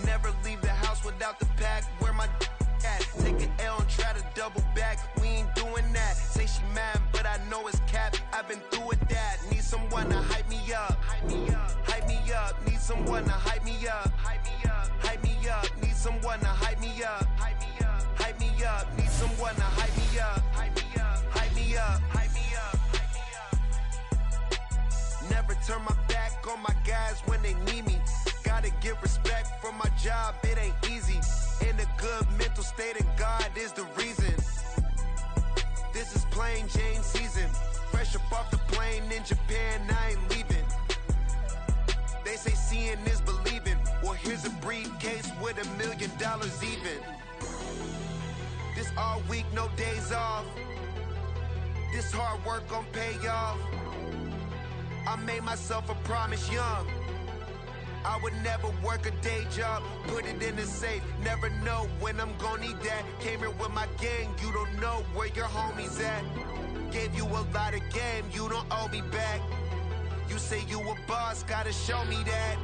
Never leave the house without the pack. Where my at? Take an L and try to double back. We ain't doing that. Say she mad, but I know it's cap. I've been through with that. Need someone to hype me up. Hype me up. Hype me up. Need someone to hype me up. Hype me up. Hype me up. Need someone to hype me up. Hype me up. Hype me up. Need someone to hype me up. Hype me up. Hype me up. Hype me up. Hype me up. Never turn my back on my guys when they need me. Gotta give respect for my job, it ain't easy. In a good mental state, and God is the reason. This is plain Jane season. Fresh up off the plane in Japan, I ain't leaving. They say seeing is believing. Well, here's a briefcase with $1 million even. This all week, no days off. This hard work gon' pay off. I made myself a promise young. I would never work a day job, put it in the safe. Never know when I'm gonna need that. Came here with my gang, you don't know where your homies at. Gave you a lot of game, you don't owe me back. You say you a boss, gotta show me that.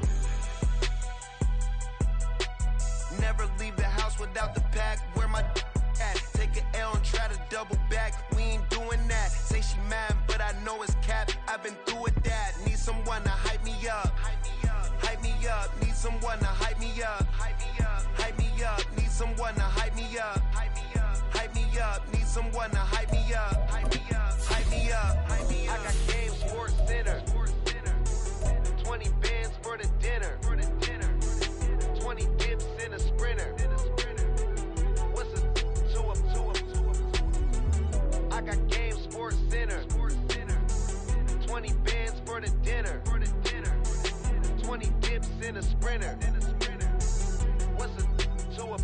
Never leave the house without the pack. Where my at? Take an L and try to double back. We ain't doing that. Say she mad, but I know it's cap. I've been through with that. Need someone to hype me up. Hype me up. Hype me up. Need someone to hype me up. Hype me up. Hype me up. Need someone to hype me up. Hype me up. Hype me up. Need someone to hype me up. Hype me up. Hype me up. Hype me up. I got game Sports Center. 20 bands for the dinner. 20 dips in a sprinter. What's a two up? I got game Sports Center. 20 bands for the dinner. 20 dips in a sprinter. What's a two up?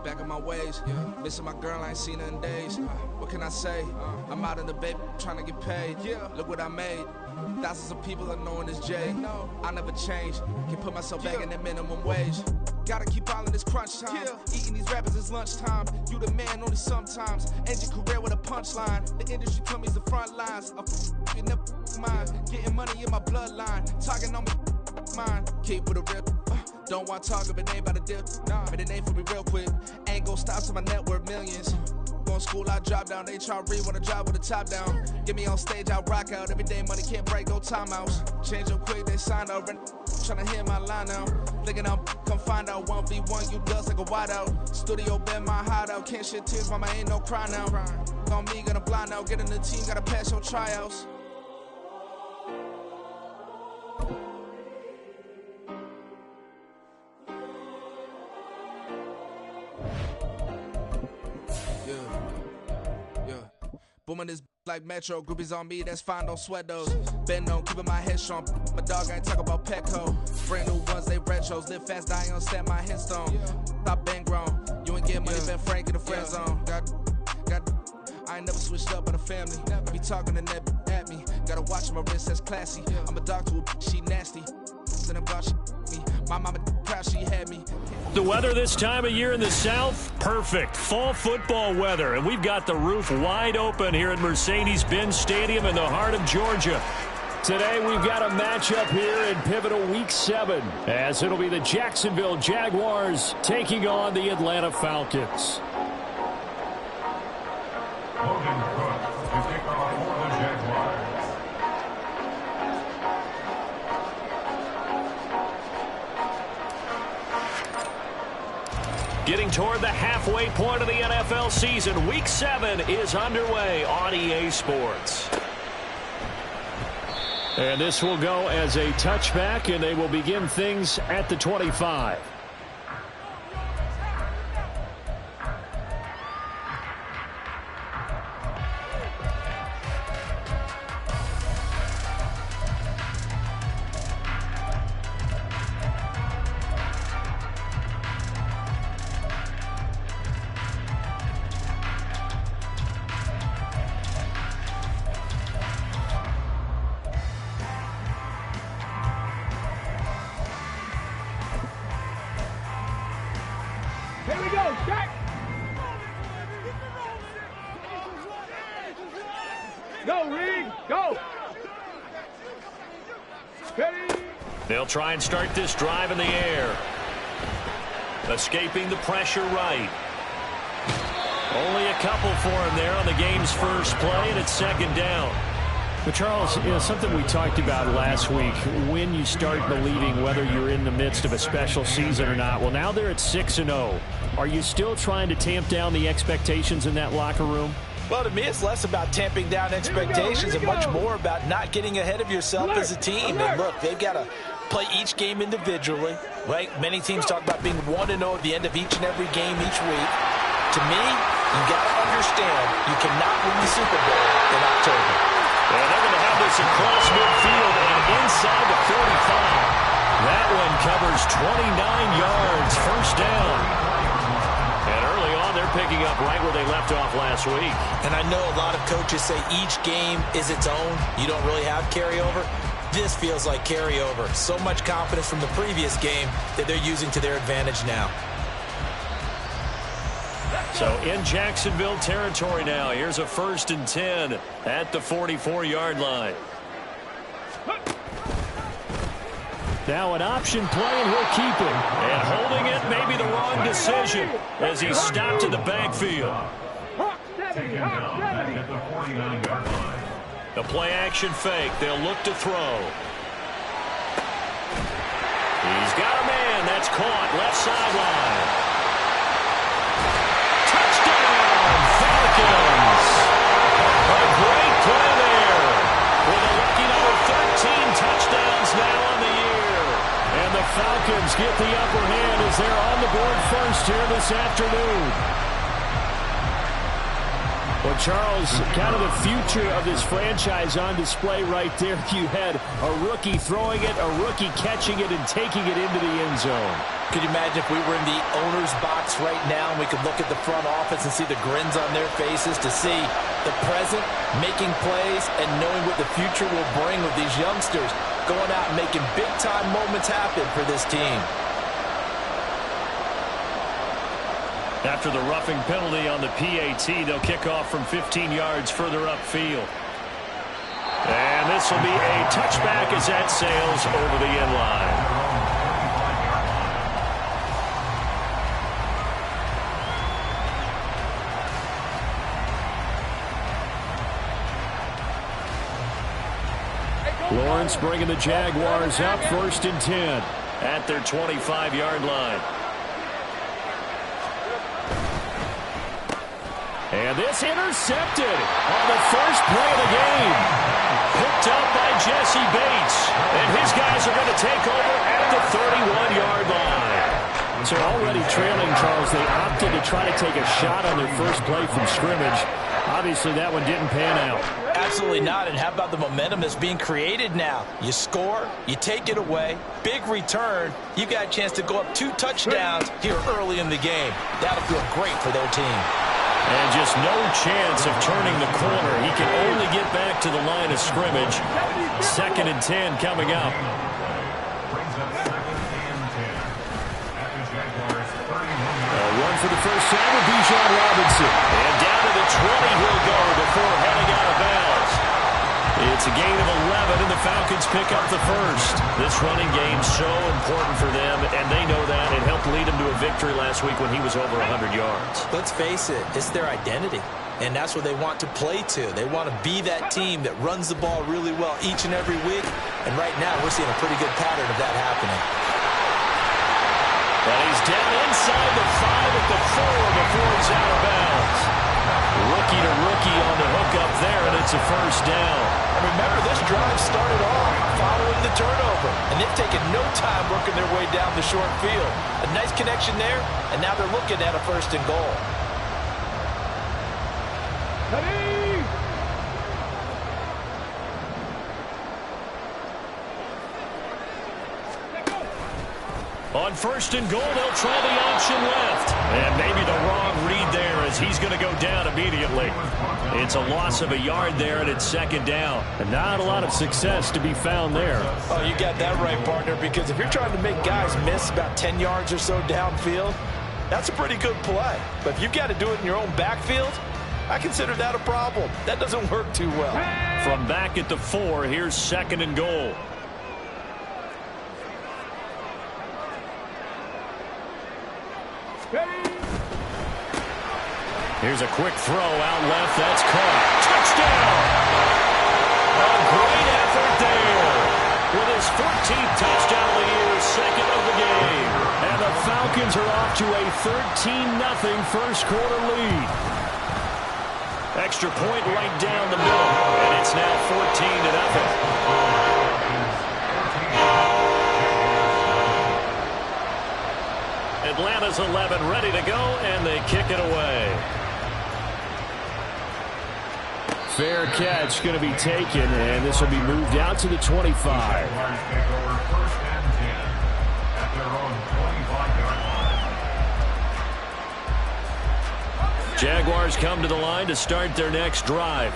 Back in my ways, missing my girl, I ain't seen her in days. What can I say? I'm out in the baby, trying to get paid. Look what I made. Thousands of people are knowing this J. I never change. Can put myself back in that minimum wage. Gotta keep all in this crunch time. Eating these rappers is lunchtime. You the man only sometimes. End your career with a punchline. The industry told me it's the front lines. You never mine. Getting money in my bloodline. Talking on me mine. Keep with a real. Don't want to talk if it ain't about a dip. But it ain't for me real quick. Ain't gon' stop till my net worth millions. Going school, I drop down. They try to read when I drop with the top down. Get me on stage, I rock out. Every day money can't break, no timeouts. Change up quick, they sign up. Tryna hear my line now. Thinking I'm come find out 1v1, you dust like a wideout. Studio been my hideout. Can't shed tears, mama ain't no cry now. On me, gonna blind out. Get in the team, gotta pass your tryouts. Booming this like Metro, groupies on me, that's fine, don't sweat those. Been on, keeping my head strong. My dog ain't talk about Petco. Brand new ones, they retros. Live fast, dying on stand my headstone. Stop been grown. You ain't get money, been frank in the friend zone. I ain't never switched up on the family. Be talking to that at me. Gotta watch my wrist, that's classy. I'm a dog to a she nasty. Then about she me. My mama proud she had me. The weather this time of year in the South, perfect. Fall football weather, and we've got the roof wide open here at Mercedes-Benz Stadium in the heart of Georgia. Today we've got a matchup here in pivotal Week 7, as it'll be the Jacksonville Jaguars taking on the Atlanta Falcons. Getting toward the halfway point of the NFL season, Week 7 is underway on EA Sports. And this will go as a touchback, and they will begin things at the 25. Go, Reed, go! They'll try and start this drive in the air. Escaping the pressure right. Only a couple for him there on the game's first play, and it's second down. But Charles, something we talked about last week, when you start believing whether you're in the midst of a special season or not. Well, now they're at 6-0. Are you still trying to tamp down the expectations in that locker room? Well, to me, it's less about tamping down expectations and much more about not getting ahead of yourself as a team. And look, they've got to play each game individually, right? Many teams talk about being 1-0 at the end of each and every game each week. To me, you got to understand you cannot win the Super Bowl in October. And they're going to have this across midfield and inside the 45. That one covers 29 yards, first down. And early on, they're picking up right where they left off last week. And I know a lot of coaches say each game is its own. You don't really have carryover. This feels like carryover. So much confidence from the previous game that they're using to their advantage now. So in Jacksonville territory now. Here's a 1st and 10 at the 44-yard line. Now an option play, and he'll keep it. And holding it may be the wrong decision as he's stopped in the backfield. The play-action fake. They'll look to throw. He's got a man. That's caught. Left sideline. Touchdown, Falcons. A great play there. With a lucky number 13 touchdowns now on the year. And the Falcons get the upper hand as they're on the board first here this afternoon. Well, Charles, kind of the future of this franchise on display right there. You had a rookie throwing it, a rookie catching it, and taking it into the end zone. Could you imagine if we were in the owner's box right now and we could look at the front office and see the grins on their faces, to see the present making plays and knowing what the future will bring with these youngsters going out and making big-time moments happen for this team. After the roughing penalty on the PAT, they'll kick off from 15 yards further upfield. And this will be a touchback as that sails over the end line. Lawrence bringing the Jaguars up, 1st and 10 at their 25-yard line. And this intercepted on the first play of the game. Picked up by Jesse Bates. And his guys are going to take over at the 31-yard line. So already trailing, Charles, they opted to try to take a shot on their first play from scrimmage. Obviously, that one didn't pan out. Absolutely not. And how about the momentum that's being created now? You score, you take it away, big return. You've got a chance to go up 2 touchdowns here early in the game. That'll feel great for their team. And just no chance of turning the corner. He can only get back to the line of scrimmage. 2nd and 10 coming up. A run for the first time with Bijan Robinson. And down to the 20 he'll go before heading out of bounds. It's a gain of 11, and the Falcons pick up the first. This running game's so important for them, and they know that. It helped lead them to a victory last week when he was over 100 yards. Let's face it, it's their identity, and that's what they want to play to. They want to be that team that runs the ball really well each and every week, and right now we're seeing a pretty good pattern of that happening. And he's down inside the 5 at the 4 before he's out of bounds. Rookie to rookie on the hook up there, and it's a first down. And remember, this drive started off following the turnover, and they've taken no time working their way down the short field. A nice connection there, and now they're looking at a 1st and goal. On 1st and goal, they'll try the option left. And maybe the wrong read there as he's going to go down immediately. It's a loss of a yard there, and it's 2nd down. And not a lot of success to be found there. Oh, you got that right, partner, because if you're trying to make guys miss about 10 yards or so downfield, That's a pretty good play. But if you've got to do it in your own backfield, I consider that a problem. That doesn't work too well. From back at the 4, here's 2nd and goal. Here's a quick throw out left. That's caught. Touchdown! A great effort there. With his 14th touchdown of the year, 2nd of the game. And the Falcons are off to a 13-0 first quarter lead. Extra point right down the middle. And it's now 14-0. Atlanta's 11 ready to go, and they kick it away. Fair catch going to be taken, and this will be moved out to the 25. Jaguars come to the line to start their next drive.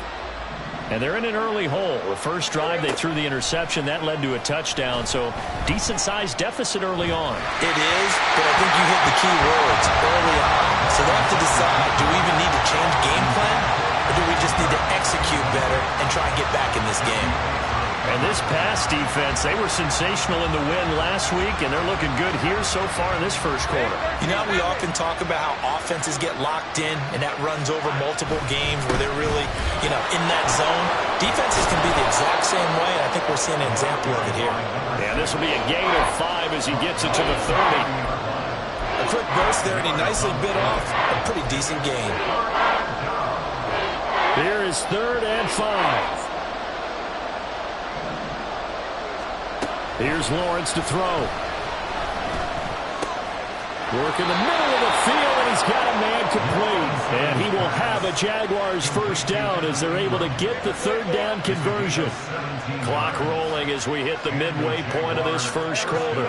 And they're in an early hole. The first drive, they threw the interception. That led to a touchdown, so decent-sized deficit early on. It is, but I think you hit the key words early on. So they have to decide, do we even need to change game plan, or do we just need to execute better and try and get back in this game? And this pass defense, they were sensational in the win last week, and they're looking good here so far in this first quarter. You know, we often talk about how offenses get locked in, and that runs over multiple games where they're really, in that zone. Defenses can be the exact same way, and I think we're seeing an example of it here. Yeah, this will be a gain of 5 as he gets it to the 30. A quick burst there, and he nicely bit off a pretty decent gain. Here is 3rd and 5. Here's Lawrence to throw. Work in the middle of the field, and he's got a man complete. And he will have a Jaguars first down as they're able to get the 3rd down conversion. Clock rolling as we hit the midway point of this first quarter.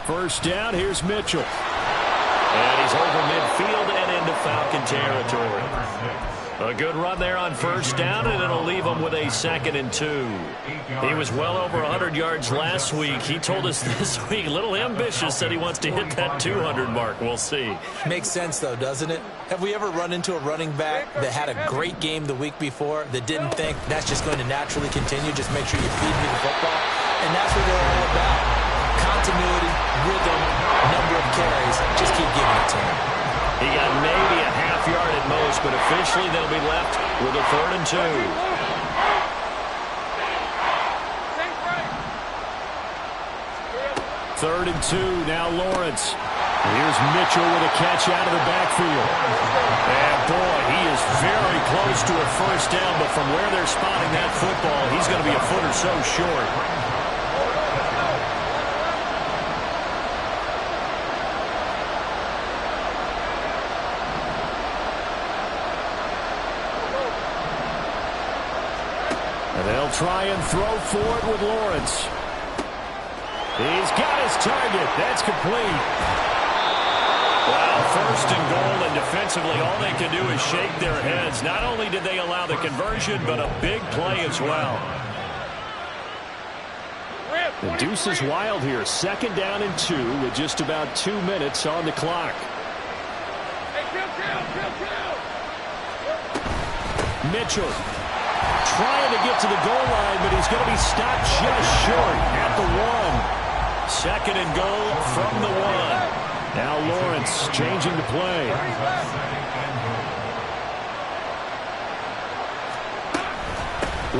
First down, here's Mitchell. And he's over midfield and into Falcon territory. A good run there on first down, and it'll leave him with a 2nd and 2. He was well over 100 yards last week. He told us this week, a little ambitious, said he wants to hit that 200 mark. We'll see. Makes sense, though, doesn't it? Have we ever run into a running back that had a great game the week before that didn't think that's just going to naturally continue? Just make sure you feed me the football. And that's what they're all about. Continuity, rhythm, number of carries. Just keep giving it to him. He got maybe a half yard at most, but officially they'll be left with a 3rd and 2. 3rd and 2, now Lawrence. Here's Mitchell with a catch out of the backfield. And boy, he is very close to a first down, but from where they're spotting that football, he's going to be a foot or so short. They'll try and throw for it with Lawrence. He's got his target. That's complete. Wow, 1st and goal, and defensively all they can do is shake their heads. Not only did they allow the conversion, but a big play as well. The deuce is wild here. 2nd down and 2 with just about 2 minutes on the clock. Mitchell trying to get to the goal line, but he's going to be stopped just short at the 1. 2nd and goal from the 1. Now Lawrence changing the play.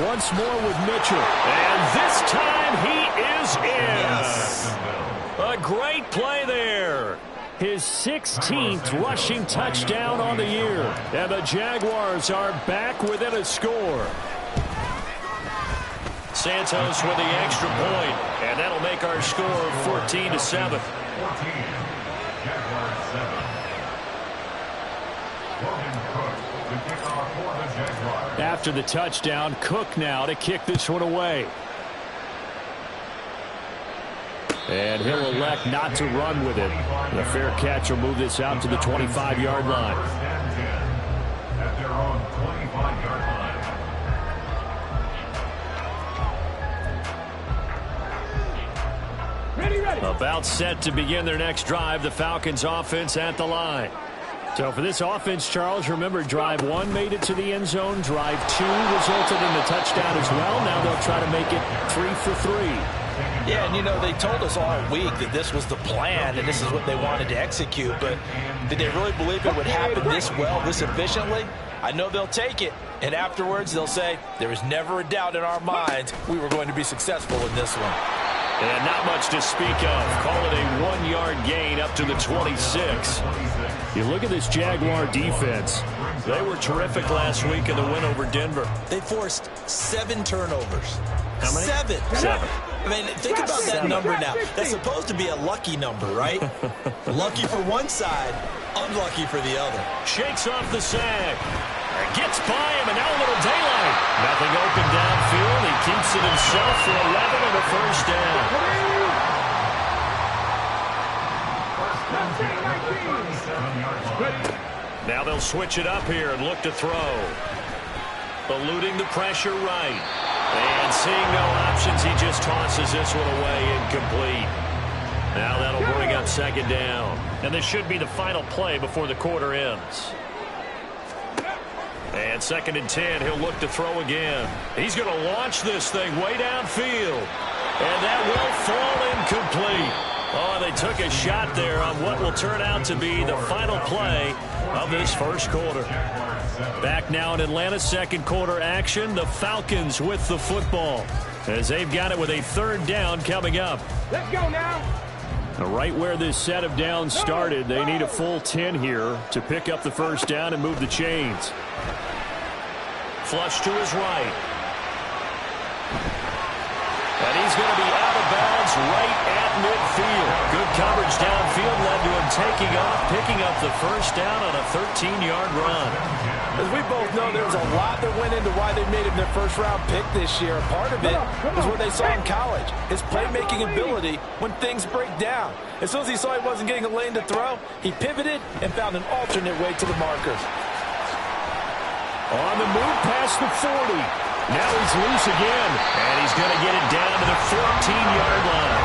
Once more with Mitchell. And this time he is in. Yes. A great play there. His 16th rushing touchdown on the year. And the Jaguars are back within a score. Santos with the extra point, and that'll make our score 14-7. After the touchdown, Cook now to kick this one away. And he'll elect not to run with it. The fair catch will move this out to the 25-yard line. At their own 25-yard line. About set to begin their next drive, the Falcons offense at the line. So for this offense, Charles, remember drive 1 made it to the end zone. Drive 2 resulted in a touchdown as well. Now they'll try to make it 3 for 3. Yeah, and you know, they told us all week that this was the plan and this is what they wanted to execute, but did they really believe it would happen this well, this efficiently? I know they'll take it, and afterwards they'll say, there was never a doubt in our minds we were going to be successful in this one. And not much to speak of. Call it a 1-yard gain up to the 26. You look at this Jaguar defense. They were terrific last week in the win over Denver. They forced 7 turnovers. How many? 7. I mean, think about that number now. That's supposed to be a lucky number, right? Lucky for one side, unlucky for the other. Shakes off the sack. Gets by him, and now a little daylight. Nothing open downfield. He keeps it himself for 11 and a first down. Now they'll switch it up here and look to throw. Eluding the pressure right. And seeing no options, he just tosses this one away, incomplete. Now that'll bring up second down. And this should be the final play before the quarter ends. And 2nd and 10, he'll look to throw again. He's going to launch this thing way downfield. And that will fall incomplete. Oh, they took a shot there on what will turn out to be the final play of this first quarter. Back now in Atlanta, second quarter action. The Falcons with the football as they've got it with a 3rd down coming up. Let's go now. Right where this set of downs started, they need a full 10 here to pick up the first down and move the chains. Flush to his right. And he's going to be out of bounds right at midfield. Good coverage downfield led to him taking off, picking up the first down on a 13-yard run. As we both know, there was a lot that went into why they made him their first-round pick this year. Part of it was what they saw in college, his playmaking ability when things break down. As soon as he saw he wasn't getting a lane to throw, he pivoted and found an alternate way to the markers. On the move past the 40. Now he's loose again, and he's going to get it down to the 14-yard line.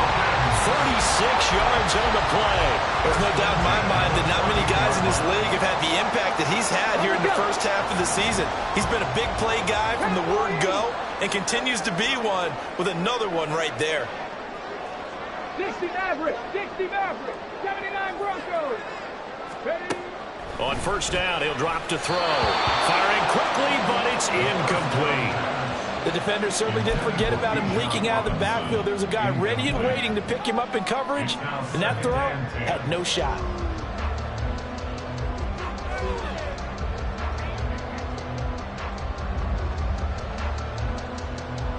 36 yards on the play. There's no doubt in my mind that not many guys in this league have had the impact that he's had here in the first half of the season. He's been a big play guy from the word go and continues to be one with another one right there. 60 Maverick, 60 Maverick, 79 Broncos. Ready? On first down, he'll drop to throw. Firing quickly, but it's incomplete. The defender certainly didn't forget about him leaking out of the backfield. There was a guy ready and waiting to pick him up in coverage, and that throw had no shot.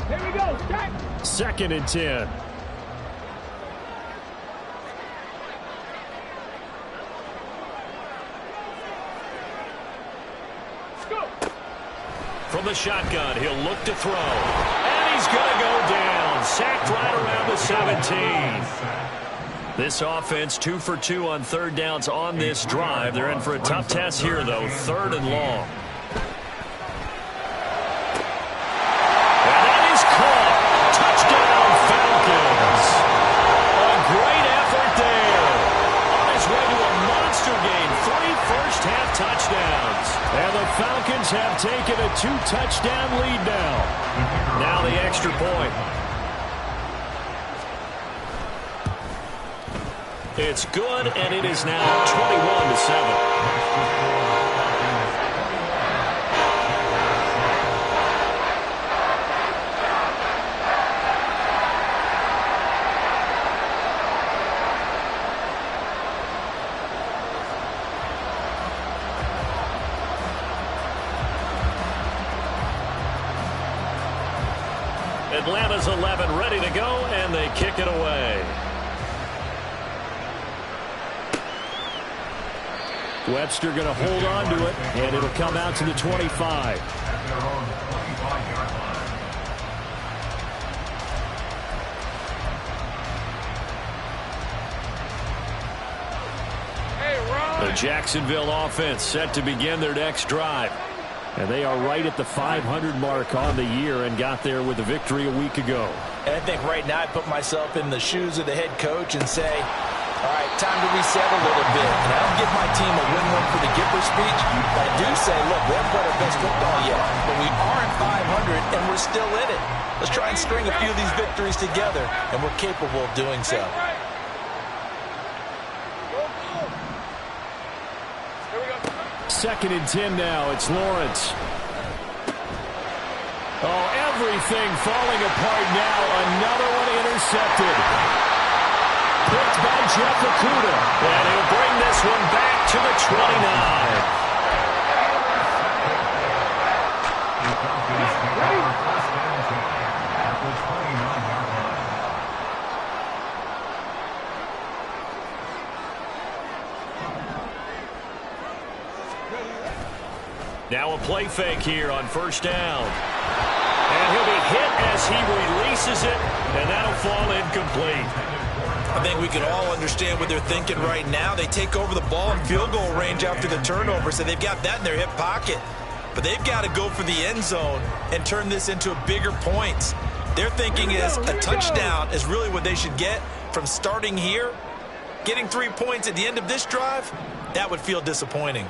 Here we go, Jack. 2nd and 10. From the shotgun, he'll look to throw. And he's going to go down. Sacked right around the 17. This offense 2 for 2 on 3rd downs on this drive. They're in for a tough test here, though. 3rd and long. And that is caught. Touchdown, Falcons. A great effort there. On his way to a monster game. 3 first-half touchdowns. And the Falcons have taken a 2-touchdown lead now. Now the extra point. It's good, and it is now 21-7. Atlanta's 11 ready to go, and they kick it away. Webster going to hold on to it, and it'll come out to the 25. The Jacksonville offense set to begin their next drive. And they are right at the 500 mark on the year and got there with a victory a week ago. And I think right now I put myself in the shoes of the head coach and say, all right, time to reset a little bit. And I don't give my team a win-win for the Gipper speech, but I do say, look, we haven't played our best football yet, but we are at 500 and we're still in it. Let's try and string a few of these victories together, and we're capable of doing so. Second and 10 now. It's Lawrence. Oh, everything falling apart now. Another one intercepted. Picked by Jeff Okudah. And he'll bring this one back to the 29. Now a play fake here on first down. And he'll be hit as he releases it, and that'll fall incomplete. I think we can all understand what they're thinking right now. They take over the ball in field goal range after the turnover, so they've got that in their hip pocket. But they've got to go for the end zone and turn this into a bigger points. Their thinking is a touchdown is really what they should get from starting here. Getting 3 points at the end of this drive, that would feel disappointing.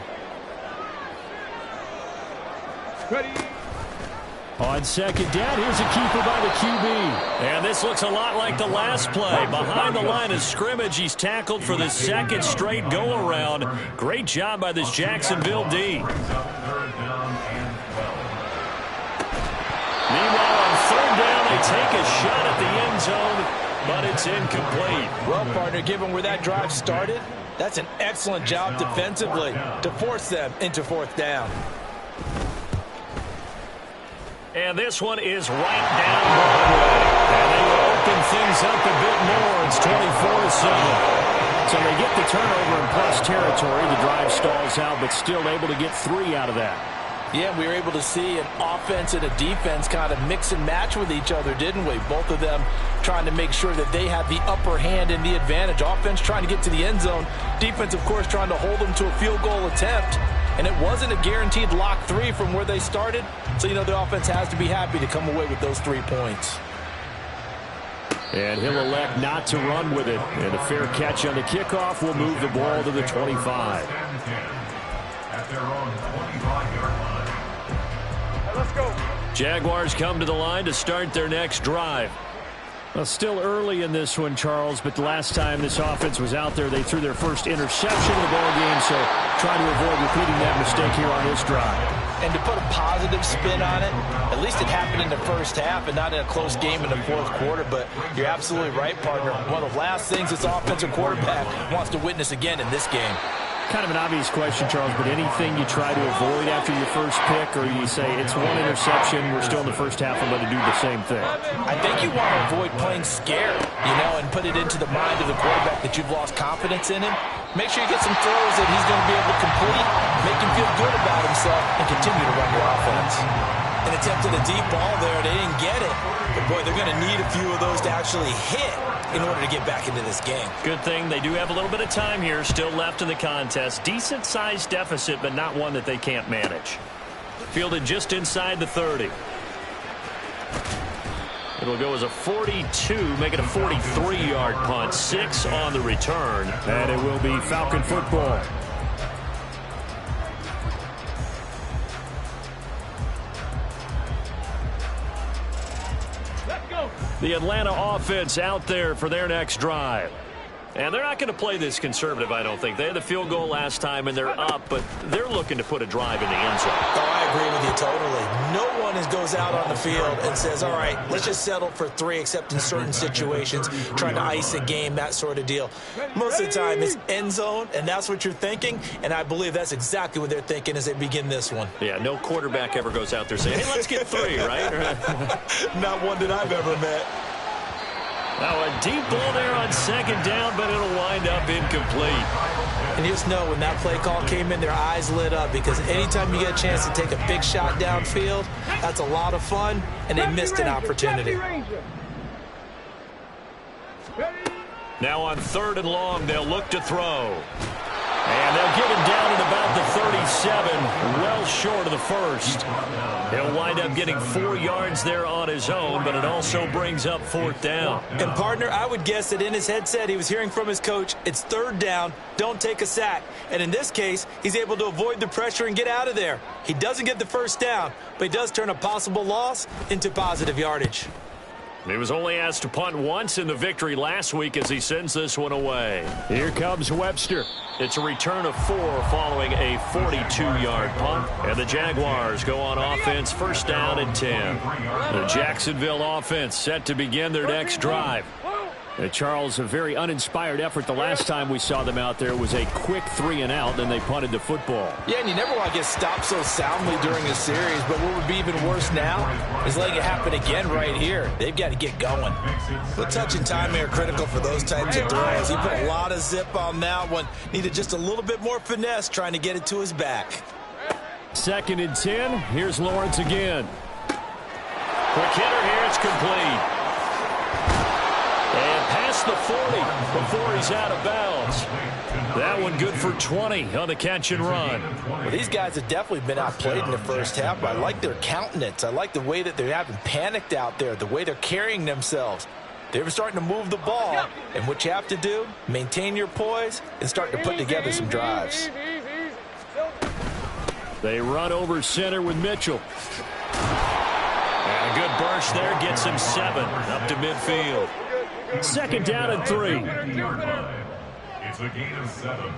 Ready. On second down, here's a keeper by the QB. And this looks a lot like the last play. Behind the line of scrimmage, he's tackled for the second straight go-around. Great job by this Jacksonville D. Meanwhile, on third down, they take a shot at the end zone, but it's incomplete. Well, partner, given where that drive started, that's an excellent job defensively to force them into fourth down. And this one is right down Broadway. And they will open things up a bit more. It's 24-7. So they get the turnover in plus territory. The drive stalls out, but still able to get 3 out of that. Yeah, we were able to see an offense and a defense kind of mix and match with each other, didn't we? Both of them trying to make sure that they have the upper hand and the advantage. Offense trying to get to the end zone. Defense, of course, trying to hold them to a field goal attempt. And it wasn't a guaranteed lock 3 from where they started. So, the offense has to be happy to come away with those 3 points. And he'll elect not to run with it. And a fair catch on the kickoff will move the ball to the 25. At their own 25-yard line. Let's go. Jaguars come to the line to start their next drive. Well, still early in this one, Charles, but the last time this offense was out there, they threw their first interception of the ball game, so try to avoid repeating that mistake here on this drive. And to put a positive spin on it, at least it happened in the first half and not in a close game in the fourth quarter, but you're absolutely right, partner. One of the last things this offensive quarterback wants to witness again in this game. Kind of an obvious question, Charles, but anything you try to avoid after your first pick, or you say it's one interception, we're still in the first half, I'm going to do the same thing? I think you want to avoid playing scared, and put it into the mind of the quarterback that you've lost confidence in him. Make sure you get some throws that he's going to be able to complete, make him feel good about himself, and continue to run your offense. An attempt at a deep ball there, they didn't get it. But, boy, they're going to need a few of those to actually hit in order to get back into this game. Good thing they do have a little bit of time here still left in the contest. Decent-sized deficit, but not one that they can't manage. Fielded just inside the 30. It'll go as a 42, make it a 43-yard punt. 6 on the return. And it will be Falcon football. The Atlanta offense out there for their next drive. And they're not going to play this conservative, I don't think. They had the field goal last time, and they're up, but they're looking to put a drive in the end zone. Oh, I agree with you totally. No one goes out on the field and says, all right, let's just settle for 3, except in certain situations, trying to ice a game, that sort of deal. Most of the time, it's end zone, and that's what you're thinking, and I believe that's exactly what they're thinking as they begin this one. Yeah, no quarterback ever goes out there saying, hey, let's get 3, right? Not one that I've ever met. Now a deep ball there on second down, but it'll wind up incomplete. And you just know when that play call came in, their eyes lit up, because anytime you get a chance to take a big shot downfield, that's a lot of fun, and they missed an opportunity. Now on 3rd and long, they'll look to throw. And they'll get him down at about the 37. Well falls short of the first. He'll wind up getting 4 yards there on his own, but it also brings up 4th down. And, partner, I would guess that in his headset he was hearing from his coach, it's 3rd down, don't take a sack. And in this case, he's able to avoid the pressure and get out of there. He doesn't get the 1st down, but he does turn a possible loss into positive yardage. He was only asked to punt once in the victory last week as he sends this one away. Here comes Webster. It's a return of 4 following a 42-yard punt. And the Jaguars go on offense, 1st down and 10. The Jacksonville offense set to begin their next drive. Charles, a very uninspired effort the last time we saw them out there was a quick 3-and-out, then they punted the football. Yeah, and you never want to get stopped so soundly during a series, but what would be even worse now is letting it happen again right here. They've got to get going. The touch and timing are critical for those types of throws. He put a lot of zip on that one. Needed just a little bit more finesse trying to get it to his back. 2nd and 10. Here's Lawrence again. Quick hitter here. It's complete. And past the 40 before he's out of bounds. That one good for 20 on the catch and run. Well, these guys have definitely been outplayed in the first half, but I like their countenance. I like the way that they haven't panicked out there, the way they're carrying themselves. They're starting to move the ball, and what you have to do, maintain your poise and start to put together some drives. They run over center with Mitchell. And a good burst there gets him 7 up to midfield. 2nd down and 3. It's a gain of 7.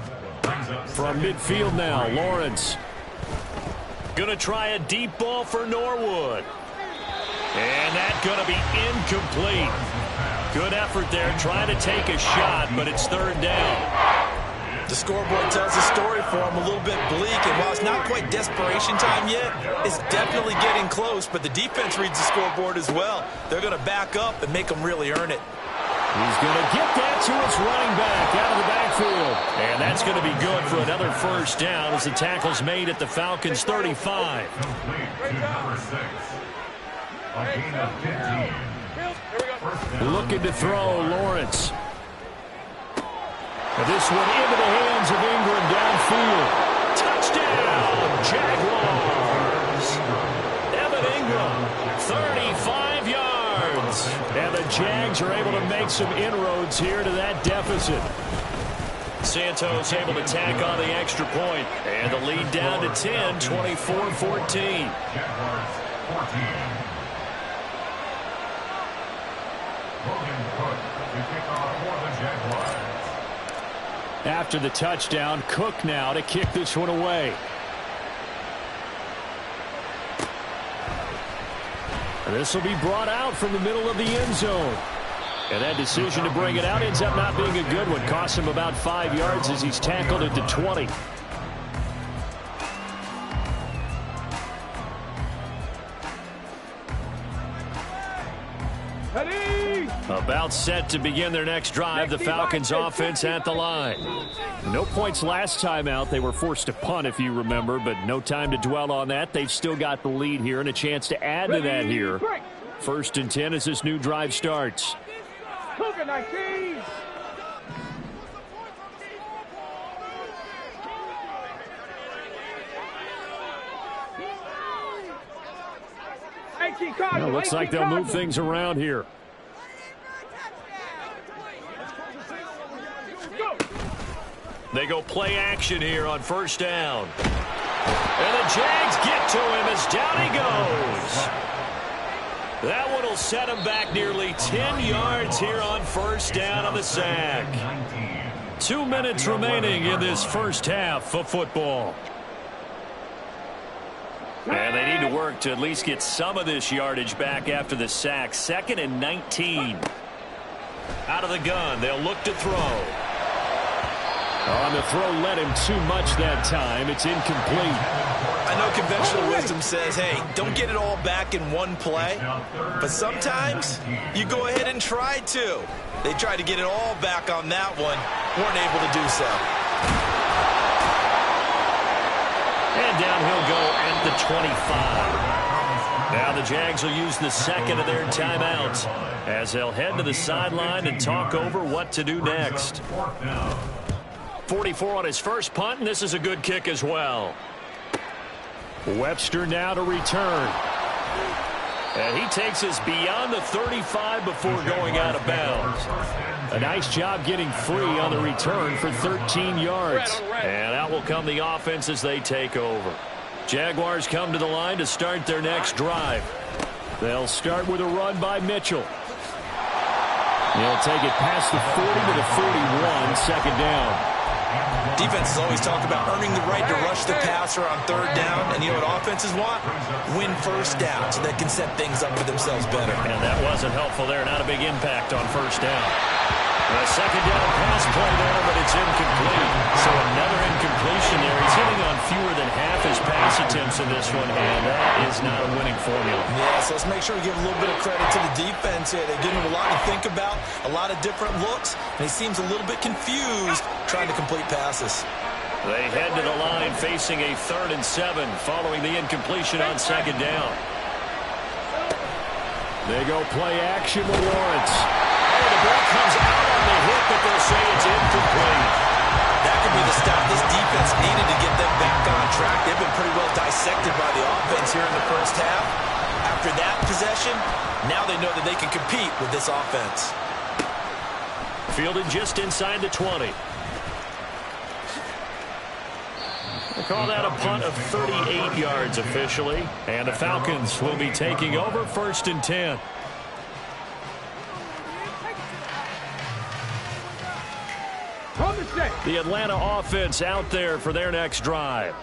From midfield now, Lawrence. Going to try a deep ball for Norwood. And that's going to be incomplete. Good effort there, trying to take a shot, but it's 3rd down. The scoreboard tells a story for him, a little bit bleak, and while it's not quite desperation time yet, it's definitely getting close, but the defense reads the scoreboard as well. They're going to back up and make them really earn it. He's going to get that to his running back out of the backfield. And that's going to be good for another 1st down as the tackle's made at the Falcons' 35. Looking to throw, Lawrence. This one into the hands of Ingram downfield. Touchdown, Jaguars. Evan Ingram, 35 yards. And the Jags are able to make some inroads here to that deficit. Santos able to tack on the extra point. And the lead down to 10, 24-14. Jaguars 14. Logan Cook to kick off for the Jaguars. After the touchdown, Cook now to kick this one away. This will be brought out from the middle of the end zone. And that decision to bring it out ends up not being a good one. Costs him about 5 yards as he's tackled at the 20. About set to begin their next drive. The Falcons offense at the line. No points last time out. They were forced to punt, if you remember, but no time to dwell on that. They've still got the lead here and a chance to add to that here. 1st and 10 as this new drive starts. Well, looks like they'll move things around here. They go play action here on 1st down. And the Jags get to him as down he goes. That one will set him back nearly 10 yards here on 1st down on the sack. 2 minutes remaining in this 1st half of football. And they need to work to at least get some of this yardage back after the sack. 2nd and 19. Out of the gun, they'll look to throw. On the throw led him too much that time. It's incomplete. I know conventional wisdom says, hey, don't get it all back in one play. But sometimes you go ahead and try to. They tried to get it all back on that one. Weren't able to do so. And down he'll go at the 25. Now the Jags will use the 2nd of their timeouts as they'll head to the sideline and talk over what to do next. 44 on his first punt, and this is a good kick as well. Webster now to return. And he takes us beyond the 35 before going out of bounds. A nice job getting free on the return for 13 yards. And out will come the offense as they take over. Jaguars come to the line to start their next drive. They'll start with a run by Mitchell. He'll take it past the 40 to the 41, second down. Defenses always talk about earning the right to rush the passer on third down. And you know what offenses want? Win first down so they can set things up for themselves better. And that wasn't helpful there. Not a big impact on first down. A second down pass play there, but it's incomplete. So another incompletion there. He's hitting on fewer than half his pass attempts in this one, and that is not a winning formula. Yeah, so let's make sure we give a little bit of credit to the defense here. They give him a lot to think about, a lot of different looks, and he seems a little bit confused trying to complete passes. They head to the line facing a 3rd and 7 following the incompletion on second down. They go play action with Lawrence. Oh, the ball comes out on the hit, but they'll say it's incomplete. That could be the stop this defense needed to get them back on track. They've been pretty well dissected by the offense here in the first half. After that possession, now they know that they can compete with this offense. Fielded just inside the 20. We'll call that a punt of 38 yards officially. And the Falcons will be taking over 1st and 10. The Atlanta offense out there for their next drive.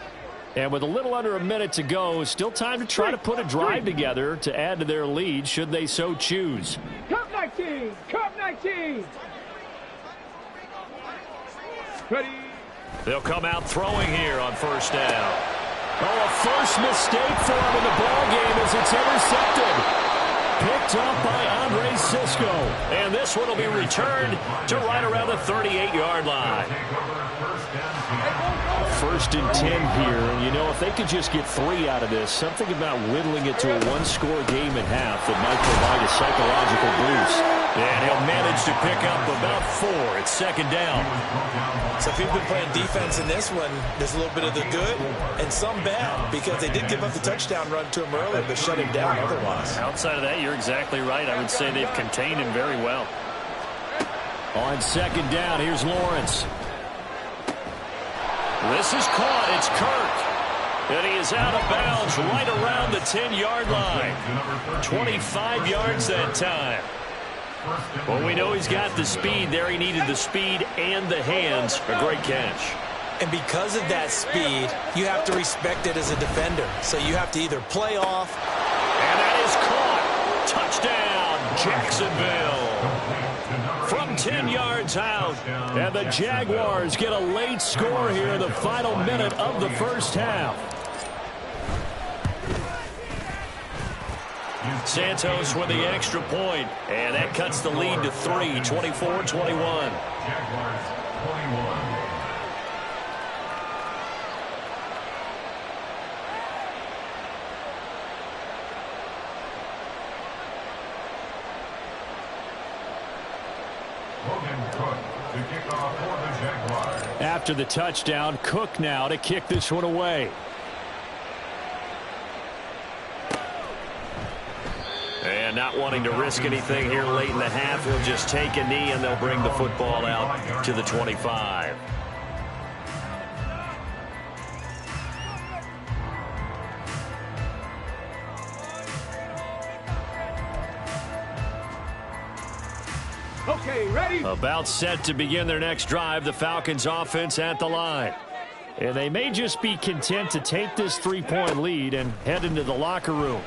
And with a little under a minute to go, still time to try to put a drive together to add to their lead should they so choose. Cup 19! Cup 19! Ready? They'll come out throwing here on first down. Oh, a first mistake for him in the ball game as it's intercepted. Picked up by Andre Sisco. And this one will be returned to right around the 38-yard line. 1st and 10 here. And, you know, if they could just get 3 out of this, something about whittling it to a one-score game at half that might provide a psychological boost. And he'll manage to pick up about 4 at second down. So if you've been playing defense in this one, there's a little bit of the good and some bad because they did give up the touchdown run to him earlier but shut him down otherwise. Outside of that, you're exactly right. I would say they've contained him very well. On second down, here's Lawrence. This is caught. It's Kirk. And he is out of bounds right around the 10-yard line. 25 yards that time. Well, we know he's got the speed there. He needed the speed and the hands. A great catch. And because of that speed, you have to respect it as a defender. So you have to either play off. And that is caught. Touchdown, Jacksonville. From 10 yards out. And the Jaguars get a late score here in the final minute of the first half. Santos with the extra point, and that cuts the lead to 3, 24-21. Jaguars 21. After the touchdown, Cook now to kick this one away. And not wanting to risk anything here late in the half, he'll just take a knee and they'll bring the football out to the 25. Okay, ready? About set to begin their next drive, the Falcons offense at the line. And they may just be content to take this 3-point lead and head into the locker room.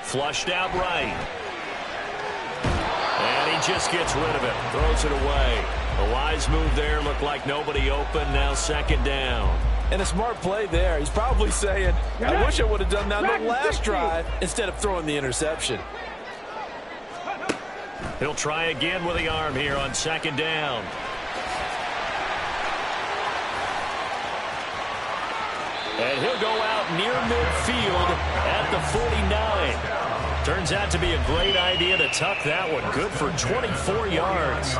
Flushed out right. And he just gets rid of it. Throws it away. A wise move there. Looked like nobody open. Now second down. And a smart play there. He's probably saying, I wish I would have done that on the last drive instead of throwing the interception. He'll try again with the arm here on second down. And he'll go out near midfield at the 49. Turns out to be a great idea to tuck that one. Good for 24 yards.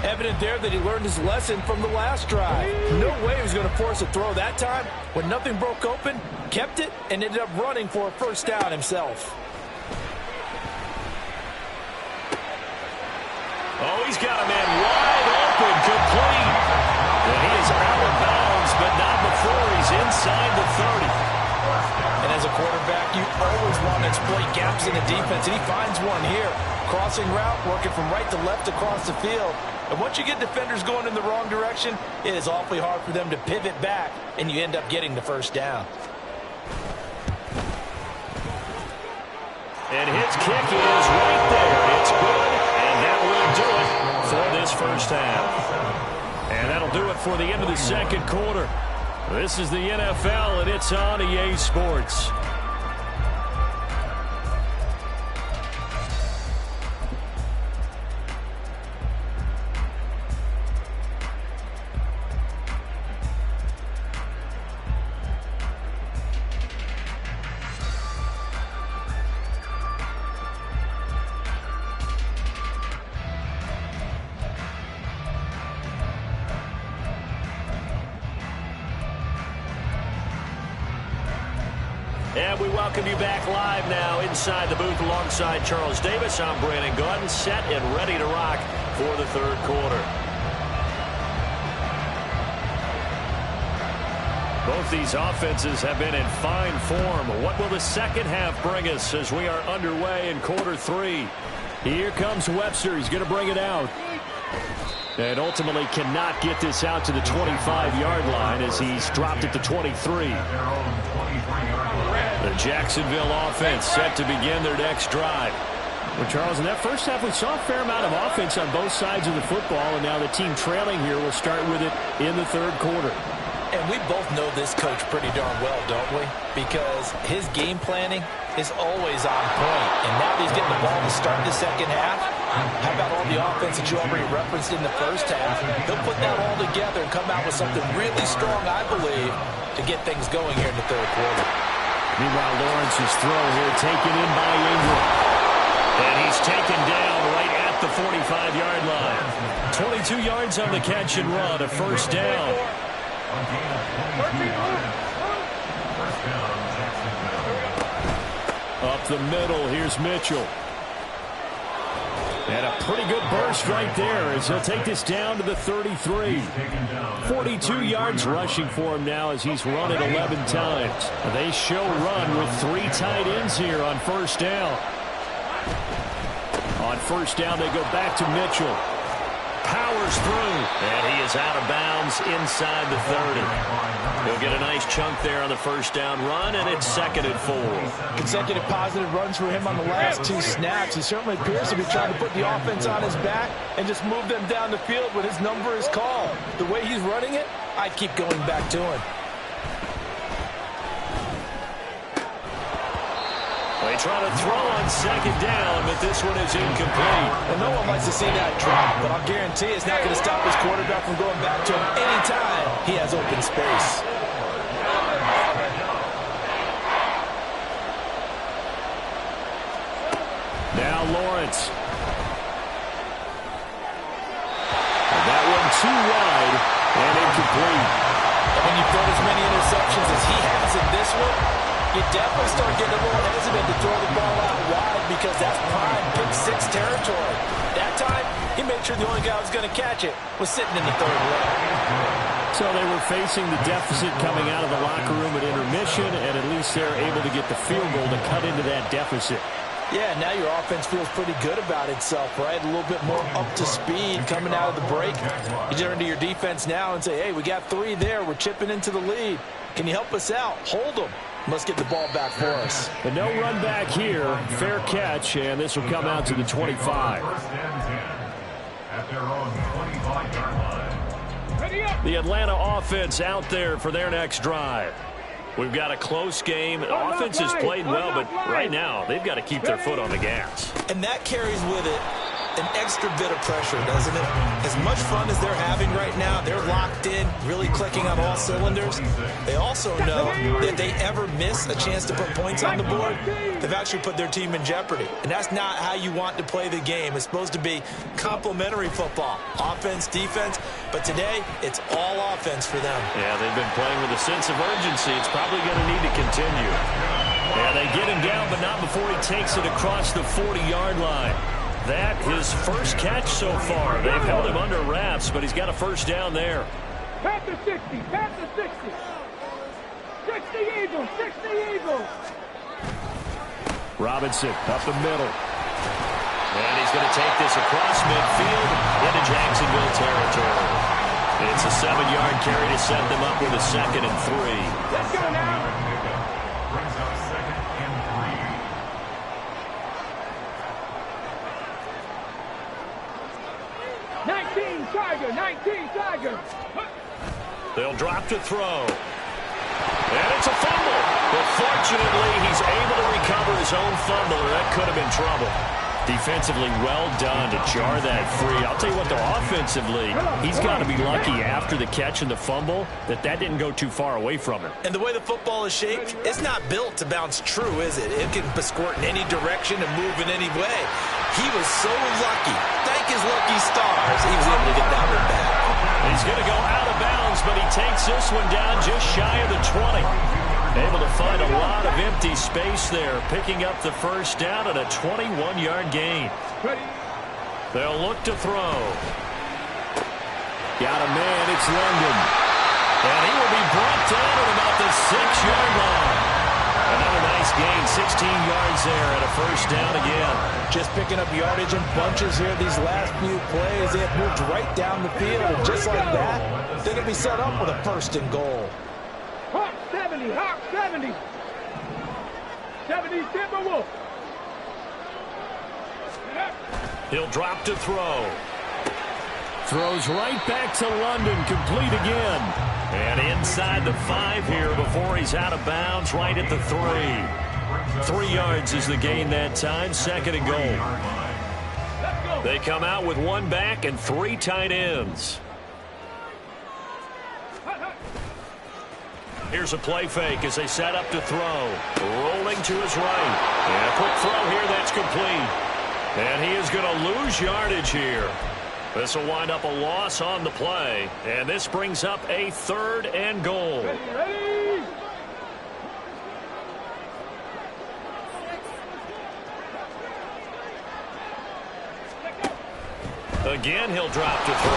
Evident there that he learned his lesson from the last drive. No way he was going to force a throw that time. When nothing broke open, kept it, and ended up running for a first down himself. Oh, he's got a man wide open, complete. And he is out of bounds, but not before he's inside the 30. And as a quarterback, you always want to exploit gaps in the defense, and he finds one here. Crossing route, working from right to left across the field. And once you get defenders going in the wrong direction, it is awfully hard for them to pivot back, and you end up getting the first down. And his kick is right there. It's good, and that will do it for this first half. And that'll do it for the end of the second quarter. This is the NFL, and it's on EA Sports. And we welcome you back live now inside the booth alongside Charles Davis. I'm Brandon Gaudin, set and ready to rock for the third quarter. Both these offenses have been in fine form. What will the second half bring us as we are underway in quarter three? Here comes Webster. He's going to bring it out. And ultimately cannot get this out to the 25-yard line as he's dropped it to 23. The Jacksonville offense set to begin their next drive. Well, Charles, in that first half, we saw a fair amount of offense on both sides of the football, and now the team trailing here will start with it in the third quarter. And we both know this coach pretty darn well, don't we? Because his game planning is always on point. And now that he's getting the ball to start the second half, how about all the offense that you already referenced in the first half? He'll put that all together and come out with something really strong, I believe, to get things going here in the third quarter. Meanwhile, Lawrence's throw here taken in by Ingram. And he's taken down right at the 45-yard line. 22 yards on the catch and run, a first down. Up the middle, here's Mitchell. And a pretty good burst right there as he'll take this down to the 33. 42 yards rushing for him now as he's run it 11 times. They show run with 3 tight ends here on first down. On first down, they go back to Mitchell. Powers through, and he is out of bounds inside the 30. He'll get a nice chunk there on the first down run, and it's 2nd and 4. Consecutive positive runs for him on the last 2 snaps. He certainly appears to be trying to put the offense on his back and just move them down the field when his number is called. The way he's running it, I'd keep going back to him. They try to throw on second down, but this one is incomplete. Well, no one likes to see that drop, but I'll guarantee it's not going to stop his quarterback from going back to him anytime he has open space. Now Lawrence. And that one too wide and incomplete. And when you throw as many interceptions as he has in this one, you definitely start getting a little hesitant to throw the ball out wide because that's prime pick 6 territory. That time, he made sure the only guy who was going to catch it was sitting in the third row. So they were facing the deficit coming out of the locker room at intermission, and at least they're able to get the field goal to cut into that deficit. Yeah, now your offense feels pretty good about itself, right? A little bit more up to speed coming out of the break. You turn to your defense now and say, hey, we got 3 there. We're chipping into the lead. Can you help us out? Hold them. Let's get the ball back for us. But no run back here. Fair catch, and this will come out to the 25. At their own 25-yard line. The Atlanta offense out there for their next drive. We've got a close game. Offense has played well, but right now they've got to keep their foot on the gas. And that carries with it an extra bit of pressure, doesn't it? As much fun as they're having right now, they're locked in, really clicking on all cylinders. They also know that if they ever miss a chance to put points on the board, they've actually put their team in jeopardy. And that's not how you want to play the game. It's supposed to be complementary football, offense, defense. But today, it's all offense for them. Yeah, they've been playing with a sense of urgency. It's probably going to need to continue. Yeah, they get him down, but not before he takes it across the 40-yard line. That his first catch so far. They've held him under wraps, but he's got a first down there. Past the 60, past the 60. 60 Eagles, 60 Eagles. Robinson up the middle. And he's going to take this across midfield into Jacksonville territory. It's a 7-yard carry to set them up with a 2nd and 3. Let's go now. Brings up 2nd and 3. 19 Tiger, 19 Tiger. They'll drop to throw. And it's a fumble. But fortunately, he's able to recover his own fumble, or that could have been trouble. Defensively well done to jar that free. I'll tell you what, though, offensively, he's got to be lucky after the catch and the fumble that didn't go too far away from him. And the way the football is shaped, it's not built to bounce true, is it? It can squirt in any direction and move in any way. He was so lucky. Thank his lucky stars he was able to get that one back. He's going to go out of bounds, but he takes this one down just shy of the 20. Able to find a lot of empty space there, picking up the first down at a 21-yard gain. They'll look to throw. Got a man, it's London. And he will be brought down at about the 6-yard line. Another nice gain, 16 yards there at a first down again. Just picking up yardage in bunches here these last few plays. They have moved right down the field, and just like that, they're going to be set up with a 1st and goal. Hawk 70, Hawk 70. 70 Timberwolf. He'll drop to throw. Throws right back to London, complete again. And inside the 5 here before he's out of bounds, right at the 3. 3 yards is the gain that time, 2nd and goal. They come out with 1 back and 3 tight ends. Here's a play fake as they set up to throw. Rolling to his right. And a quick throw here that's complete. And he is going to lose yardage here. This will wind up a loss on the play. And this brings up a 3rd and goal. Ready? Again, he'll drop to throw.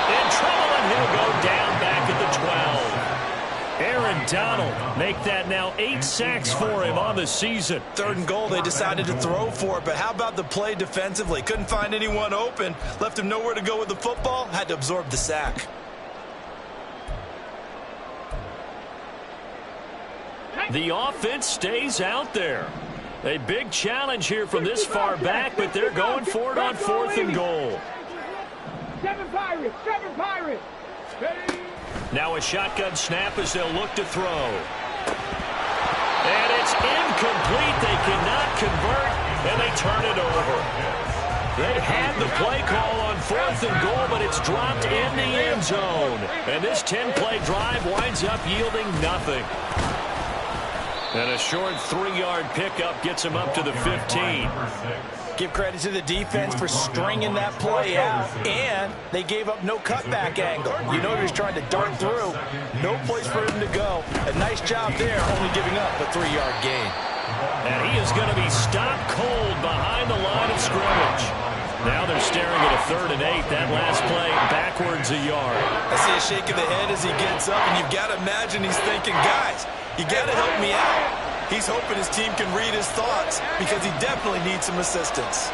In trouble, and he'll go down back at the 12. Aaron Donald make that now 8 sacks for him on the season. 3rd and goal, they decided to throw for it, but how about the play defensively? Couldn't find anyone open, left him nowhere to go with the football, had to absorb the sack. The offense stays out there. A big challenge here from this far back, but they're going for it on 4th and goal. 7 Pirates, 7 Pirates. Ready? Now a shotgun snap as they'll look to throw. And it's incomplete. They cannot convert, and they turn it over. They had the play call on 4th and goal, but it's dropped in the end zone. And this 10-play drive winds up yielding nothing. And a short 3-yard pickup gets him up to the 15. Give credit to the defense for stringing that play out, and they gave up no cutback angle. You know he was trying to dart through. No place for him to go. A nice job there, only giving up a 3-yard gain. And he is going to be stopped cold behind the line of scrimmage. Now they're staring at a 3rd and 8. That last play backwards a yard. I see a shake of the head as he gets up, and you've got to imagine he's thinking, guys, you got to help me out. He's hoping his team can read his thoughts because he definitely needs some assistance.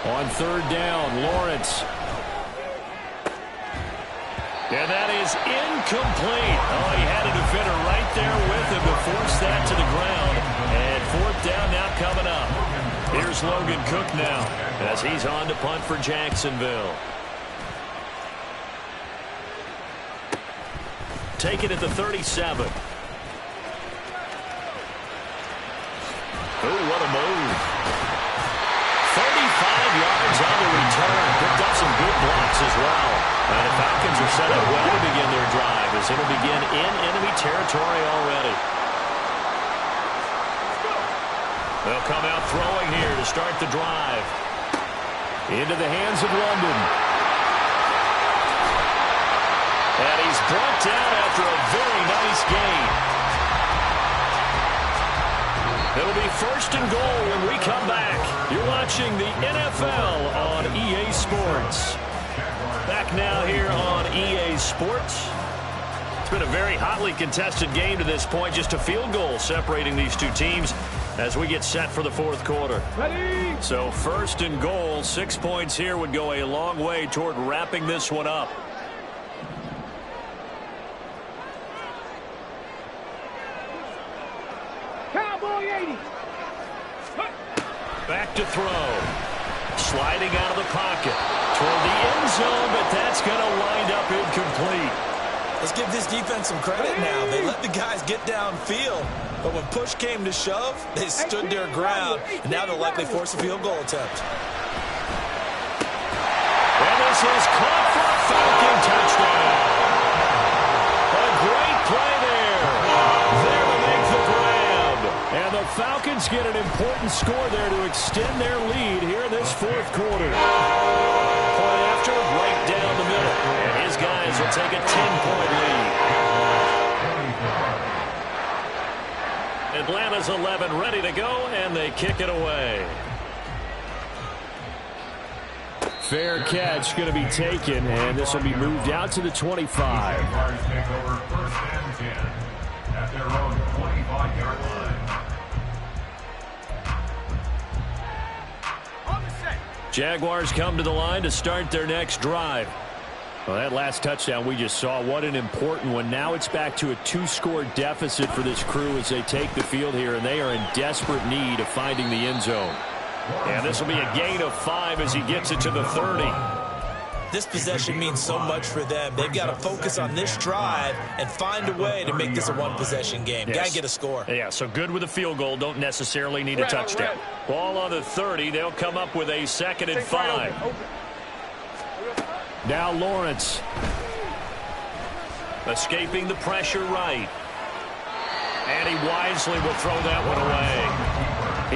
On 3rd down, Lawrence. And that is incomplete. Oh, he had a defender right there with him to force that to the ground. And 4th down now coming up. Here's Logan Cook now as he's on to punt for Jacksonville. Take it at the 37. Ooh, what a move. 35 yards on the return. Picked up some good blocks as well. And the Falcons are set up well to begin their drive as it'll begin in enemy territory already. They'll come out throwing here to start the drive. Into the hands of London. And he's brought down after a very nice gain. It'll be first and goal when we come back. You're watching the NFL on EA Sports. Back now here on EA Sports. It's been a very hotly contested game to this point. Just a field goal separating these two teams as we get set for the fourth quarter. Ready? So first and goal, 6 points here would go a long way toward wrapping this one up. Cowboy 80. Back to throw. Sliding out of the pocket toward the end zone, but that's going to wind up incomplete. Let's give this defense some credit now. They let the guys get downfield, but when push came to shove, they stood their ground, and now they'll likely force a field goal attempt. And this is caught for a Falcon touchdown. A great play there. There to make the grab. And the Falcons get an important score there to extend their lead here in this fourth quarter. Play after, right down the middle. And his guys will take a 10-point lead. Atlanta's 11 ready to go, and they kick it away. Fair catch going to be taken, and this will be moved out to the 25. Jaguars take over first and 10 at their own 25-yard line. Jaguars come to the line to start their next drive. Well, that last touchdown we just saw, what an important one. Now it's back to a 2-score deficit for this crew as they take the field here, and they are in desperate need of finding the end zone. And this will be a gain of 5 as he gets it to the 30. This possession means so much for them. They've got to focus on this drive and find a way to make this a one-possession game. Yes. Got to get a score. Yeah, so good with a field goal. Don't necessarily need a touchdown. Ball on the 30. They'll come up with a 2nd and 5. Now Lawrence. Escaping the pressure right. And he wisely will throw that one away.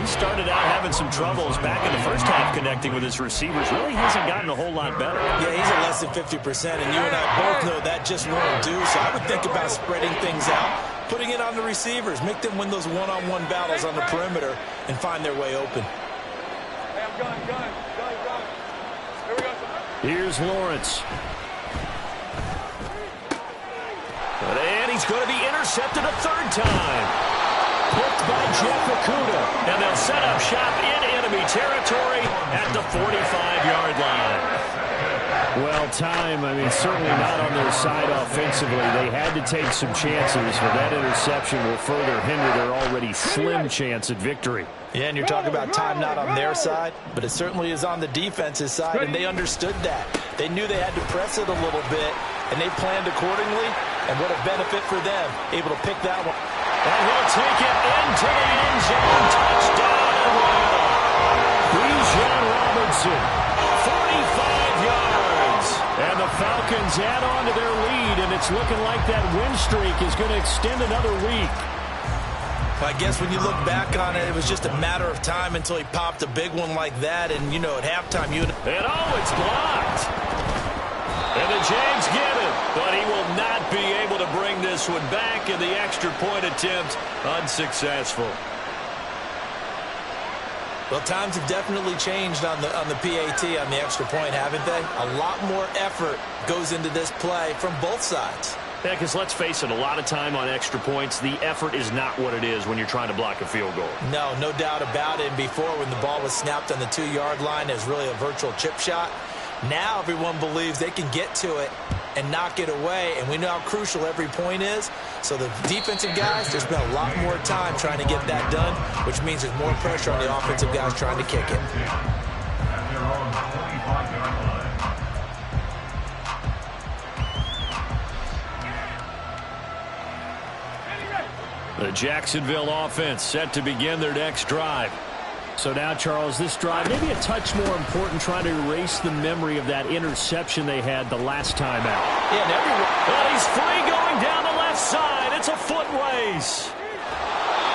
He started out having some troubles back in the first half connecting with his receivers. Really hasn't gotten a whole lot better. Yeah, he's at less than 50%, and you and I both know that just won't do. So I would think about spreading things out, putting it on the receivers, make them win those one-on-one battles on the perimeter, and find their way open. Hey, I'm gun. Here we go. Here's Lawrence. And he's going to be intercepted a 3rd time. Picked by Jeff Okudah. And they'll set up shop in enemy territory at the 45-yard line. Well, time, certainly not on their side offensively. They had to take some chances, but that interception will further hinder their already slim chance at victory. Yeah, and you're talking about time not on their side, but it certainly is on the defense's side, and they understood that. They knew they had to press it a little bit, and they planned accordingly, and what a benefit for them, able to pick that one. And he'll take it into the end zone. Touchdown, Atlanta. Bijan Robinson, 45 yards. And the Falcons add on to their lead, and it's looking like that win streak is going to extend another week. I guess when you look back on it, it was just a matter of time until he popped a big one like that, and, at halftime, And it's blocked. And the Jags get it, but he will not be able to bring this one back, and the extra point attempt unsuccessful. Well, times have definitely changed on the PAT, on the extra point, haven't they? A lot more effort goes into this play from both sides. Yeah, because let's face it, a lot of time on extra points, the effort is not what it is when you're trying to block a field goal. No doubt about it. And before, when the ball was snapped on the 2-yard line, it was really a virtual chip shot. Now everyone believes they can get to it and knock it away, and we know how crucial every point is. So the defensive guys, there's been a lot more time trying to get that done, which means there's more pressure on the offensive guys trying to kick it. The The Jacksonville offense set to begin their next drive. So now, Charles, this drive maybe a touch more important, trying to erase the memory of that interception they had the last time out. Yeah, and he's free going down the left side. It's a foot race.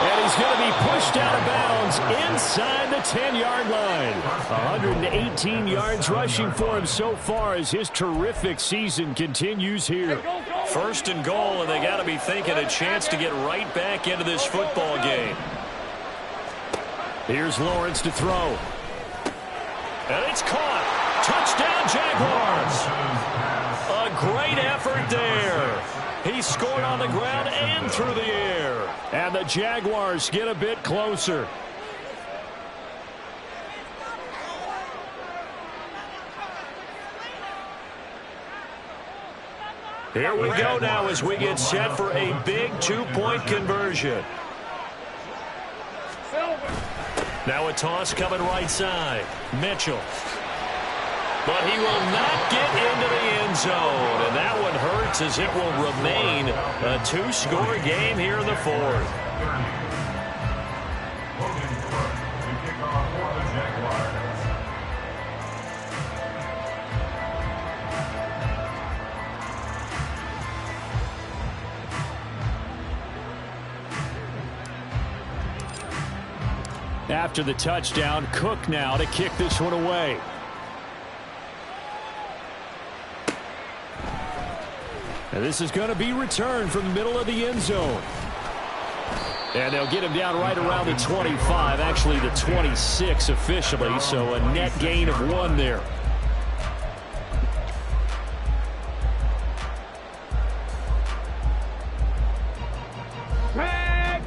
And he's going to be pushed out of bounds inside the 10-yard line. 118 yards rushing for him so far as his terrific season continues here. First and goal, and they got to be thinking a chance to get right back into this football game. Here's Lawrence to throw. And it's caught. Touchdown, Jaguars. A great effort there. He scored on the ground and through the air. And the Jaguars get a bit closer. Here we go now as we get set for a big two-point conversion. Now a toss coming right side. Mitchell. But he will not get into the end zone. And that one hurts as it will remain a two-score game here in the fourth. After the touchdown, Cook now to kick this one away. And this is going to be returned from the middle of the end zone. And they'll get him down right around the 25, actually the 26 officially, so a net gain of 1 there.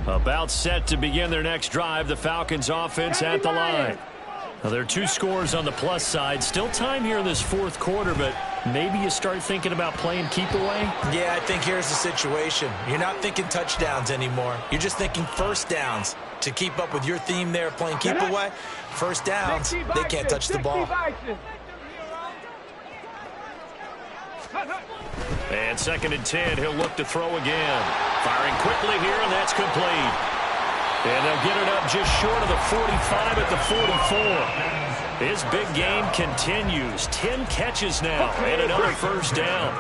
About set to begin their next drive, the Falcons offense at the line. Now, there are 2 scores on the plus side. Still time here in this fourth quarter, but maybe you start thinking about playing keep away? Yeah, I think here's the situation. You're not thinking touchdowns anymore. You're just thinking first downs. To keep up with your theme there, playing keep away, first downs, they can't touch the ball. And 2nd and 10, he'll look to throw again. Firing quickly here, and that's complete. And they'll get it up just short of the 45 at the 44. His big game continues. 10 catches now, and another first down.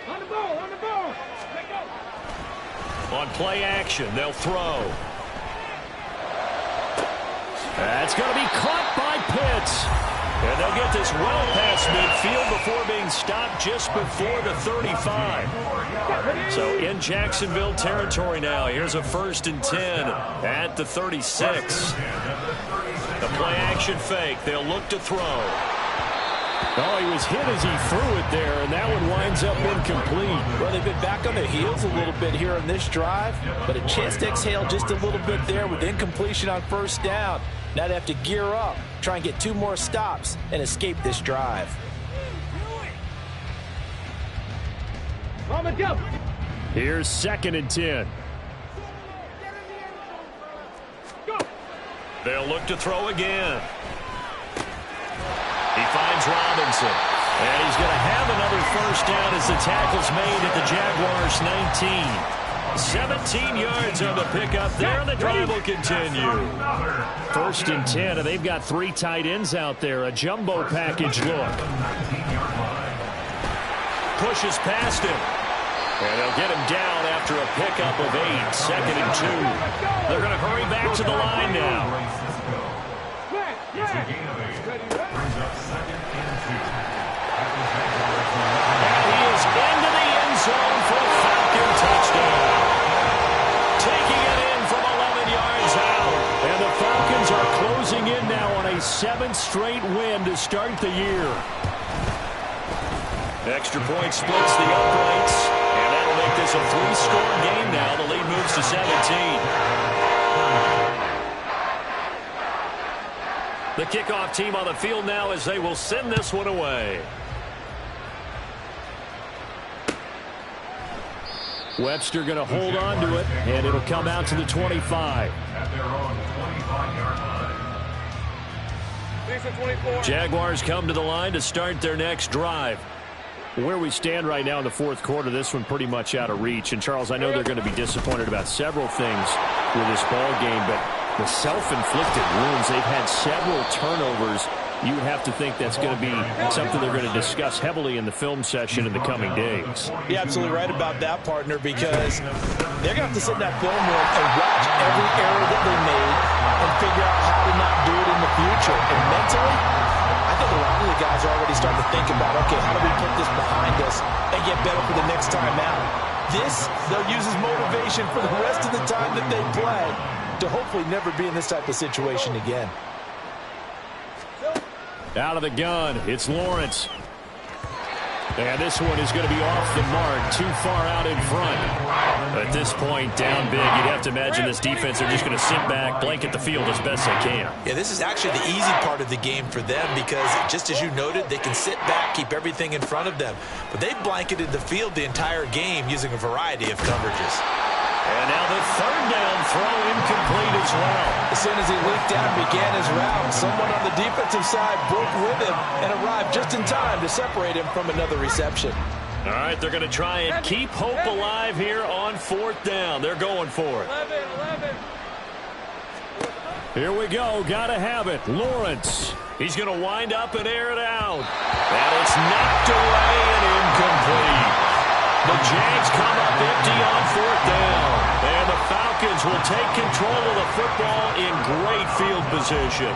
On the ball, on the ball. On play action, they'll throw. That's going to be caught by Pitts. And they'll get this well past midfield before being stopped just before the 35. So in Jacksonville territory now. Here's a 1st and 10 at the 36. The play action fake. They'll look to throw. Oh, he was hit as he threw it there, and that one winds up incomplete. Well, they've been back on their heels a little bit here on this drive, but a chance to exhale just a little bit there with incompletion on first down. Now they have to gear up, try and get 2 more stops, and escape this drive. Here's 2nd and 10. They'll look to throw again. He finds Robinson. And he's going to have another first down as the tackle's made at the Jaguars' 19. 17 yards on the pickup there, and the drive will continue. 1st and 10, and they've got 3 tight ends out there. A jumbo package look. Pushes past him. And they'll get him down after a pickup of 8. 2nd and 2. They're going to hurry back to the line now. It's a gain of 8. Brings up 2nd and 2. And he is into the end zone for a Falcon touchdown. Taking it in from 11 yards out. And the Falcons are closing in now on a 7th straight win to start the year. Extra point splits the uprights. And that'll make this a 3-score game now. The lead moves to 17. The kickoff team on the field now as they will send this one away. Webster going to hold on to it, and it'll come out to the 25. At their own 25-yard line. Jaguars come to the line to start their next drive. Where we stand right now in the fourth quarter, this one pretty much out of reach. And, Charles, I know they're going to be disappointed about several things with this ball game, but the self-inflicted wounds, they've had several turnovers. You would have to think that's going to be something they're going to discuss heavily in the film session in the coming days. You're absolutely right about that, partner, because they're going to have to sit in that film room and watch every error that they made and figure out how to not do it in the future. And mentally, I think a lot of the guys are already starting to think about, okay, how do we put this behind us and get better for the next time out? This, they'll use as motivation for the rest of the time that they play to hopefully never be in this type of situation again. Out of the gun, it's Lawrence. And this one is going to be off the mark, too far out in front. At this point, down big, you'd have to imagine this defense are just going to sit back, blanket the field as best they can. Yeah, this is actually the easy part of the game for them because, just as you noted, they can sit back, keep everything in front of them. But they've blanketed the field the entire game using a variety of coverages. And now the third down throw incomplete as well. As soon as he leaped down and began his route, someone on the defensive side broke with him and arrived just in time to separate him from another reception. All right, they're going to try and keep hope alive here on fourth down. They're going for it. 11. Here we go. Got to have it. Lawrence. He's going to wind up and air it out. And it's knocked away and incomplete. The Jags come up empty on fourth down. And the Falcons will take control of the football in great field position.